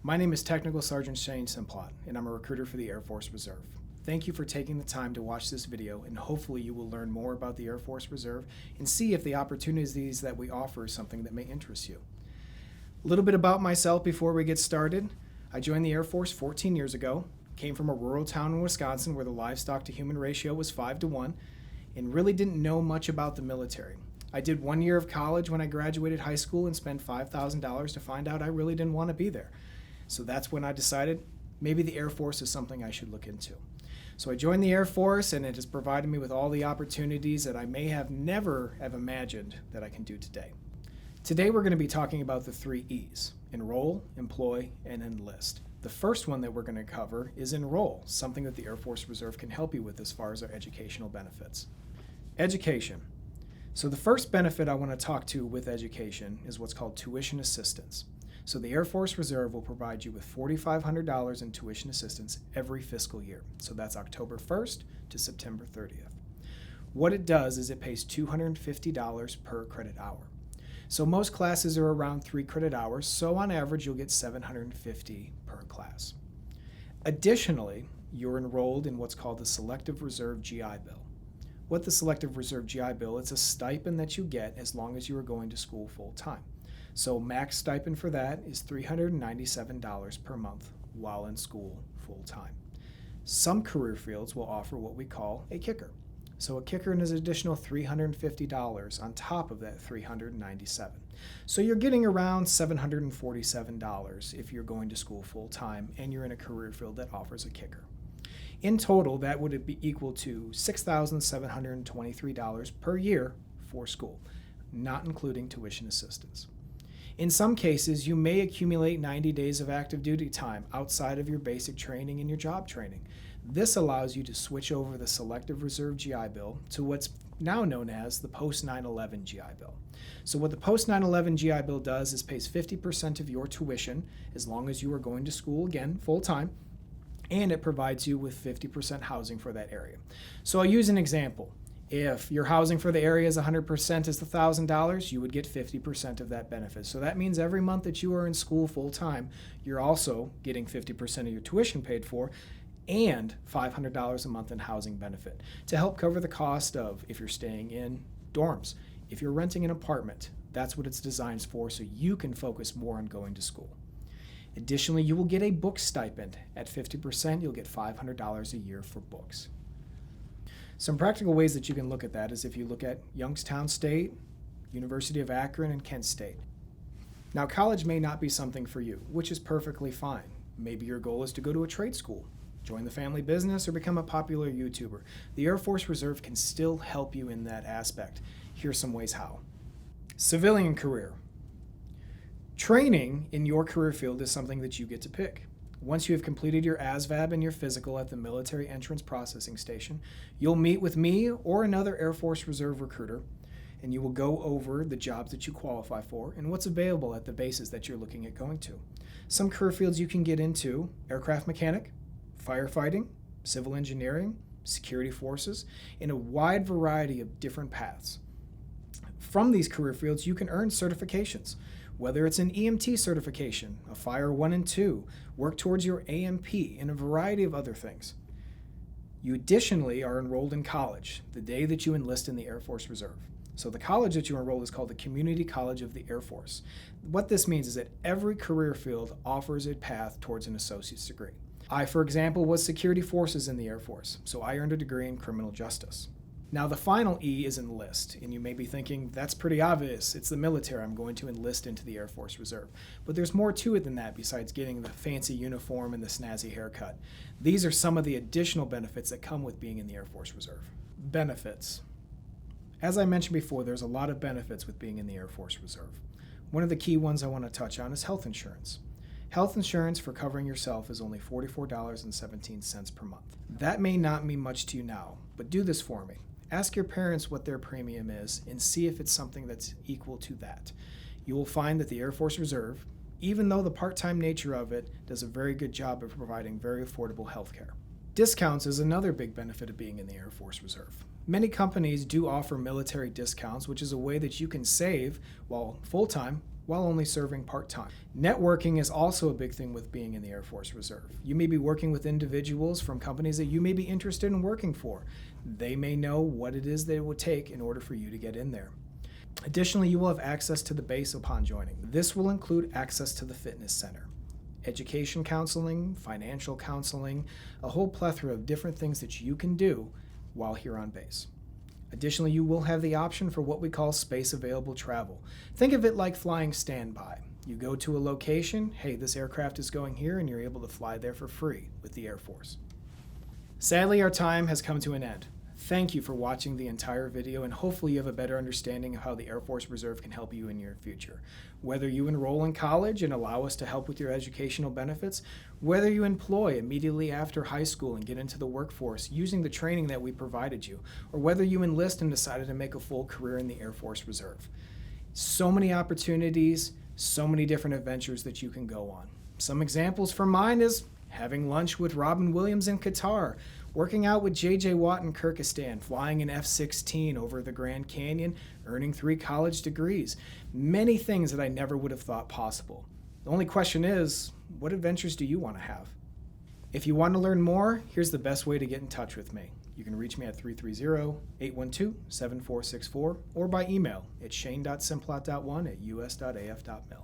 My name is Technical Sergeant Shane Simplot, and I'm a recruiter for the Air Force Reserve. Thank you for taking the time to watch this video, and hopefully you will learn more about the Air Force Reserve and see if the opportunities that we offer is something that may interest you. A little bit about myself before we get started. I joined the Air Force 14 years ago, came from a rural town in Wisconsin where the livestock to human ratio was 5-1, and really didn't know much about the military. I did 1 year of college when I graduated high school and spent $5,000 to find out I really didn't want to be there. So that's when I decided maybe the Air Force is something I should look into. So I joined the Air Force, and it has provided me with all the opportunities that I may have never have imagined that I can do today. Today we're going to be talking about the 3 E's: enroll, employ, and enlist. The first one that we're going to cover is enroll, something that the Air Force Reserve can help you with as far as our educational benefits. Education. So the first benefit I want to talk to with education is what's called tuition assistance. So the Air Force Reserve will provide you with $4,500 in tuition assistance every fiscal year. So that's October 1st to September 30th. What it does is it pays $250 per credit hour. So most classes are around 3 credit hours, so on average you'll get $750 per class. Additionally, you're enrolled in what's called the Selective Reserve GI Bill. What the Selective Reserve GI Bill, it's a stipend that you get as long as you are going to school full time. So max stipend for that is $397 per month while in school full time. Some career fields will offer what we call a kicker. So a kicker is an additional $350 on top of that $397. So you're getting around $747 if you're going to school full time and you're in a career field that offers a kicker. In total, that would be equal to $6,723 per year for school, not including tuition assistance. In some cases, you may accumulate 90 days of active duty time outside of your basic training and your job training. This allows you to switch over the Selective Reserve GI Bill to what's now known as the Post-9/11 GI Bill. So what the Post-9/11 GI Bill does is pays 50% of your tuition as long as you are going to school again full-time, and it provides you with 50% housing for that area. So I'll use an example. If your housing for the area is 100% is $1,000, you would get 50% of that benefit. So that means every month that you are in school full-time, you're also getting 50% of your tuition paid for and $500 a month in housing benefit to help cover the cost of if you're staying in dorms, if you're renting an apartment. That's what it's designed for, so you can focus more on going to school. Additionally, you will get a book stipend. At 50%, you'll get $500 a year for books. Some practical ways that you can look at that is if you look at Youngstown State, University of Akron, and Kent State. Now, college may not be something for you, which is perfectly fine. Maybe your goal is to go to a trade school, join the family business, or become a popular YouTuber. The Air Force Reserve can still help you in that aspect. Here's some ways how. Civilian career. Training in your career field is something that you get to pick. Once you have completed your ASVAB and your physical at the Military Entrance Processing Station, you'll meet with me or another Air Force Reserve recruiter, and you will go over the jobs that you qualify for and what's available at the bases that you're looking at going to. Some career fields you can get into: aircraft mechanic, firefighting, civil engineering, security forces, in a wide variety of different paths. From these career fields, you can earn certifications. Whether it's an EMT certification, a Fire 1 and 2, work towards your AMP, and a variety of other things. You additionally are enrolled in college the day that you enlist in the Air Force Reserve. So the college that you enroll is called the Community College of the Air Force. What this means is that every career field offers a path towards an associate's degree. I, for example, was security forces in the Air Force, so I earned a degree in criminal justice. Now the final E is enlist, and you may be thinking, that's pretty obvious. It's the military. I'm going to enlist into the Air Force Reserve. But there's more to it than that besides getting the fancy uniform and the snazzy haircut. These are some of the additional benefits that come with being in the Air Force Reserve. Benefits. As I mentioned before, there's a lot of benefits with being in the Air Force Reserve. One of the key ones I want to touch on is health insurance. Health insurance for covering yourself is only $44.17 per month. That may not mean much to you now, but do this for me. Ask your parents what their premium is and see if it's something that's equal to that. You will find that the Air Force Reserve, even though the part-time nature of it, does a very good job of providing very affordable health care. Discounts is another big benefit of being in the Air Force Reserve. Many companies do offer military discounts, which is a way that you can save while full-time while only serving part-time. Networking is also a big thing with being in the Air Force Reserve. You may be working with individuals from companies that you may be interested in working for. They may know what it is that it would take in order for you to get in there. Additionally, you will have access to the base upon joining. This will include access to the fitness center, education counseling, financial counseling, a whole plethora of different things that you can do while here on base. Additionally, you will have the option for what we call space available travel. Think of it like flying standby. You go to a location, hey, this aircraft is going here, and you're able to fly there for free with the Air Force. Sadly, our time has come to an end. Thank you for watching the entire video, and hopefully you have a better understanding of how the Air Force Reserve can help you in your future. Whether you enroll in college and allow us to help with your educational benefits, whether you employ immediately after high school and get into the workforce using the training that we provided you, or whether you enlist and decided to make a full career in the Air Force Reserve. So many opportunities, so many different adventures that you can go on. Some examples from mine is having lunch with Robin Williams in Qatar, working out with J.J. Watt in Kyrgyzstan, flying an F-16 over the Grand Canyon, earning 3 college degrees. Many things that I never would have thought possible. The only question is, what adventures do you want to have? If you want to learn more, here's the best way to get in touch with me. You can reach me at 330-812-7464 or by email at shane.simplot.1@us.af.mil.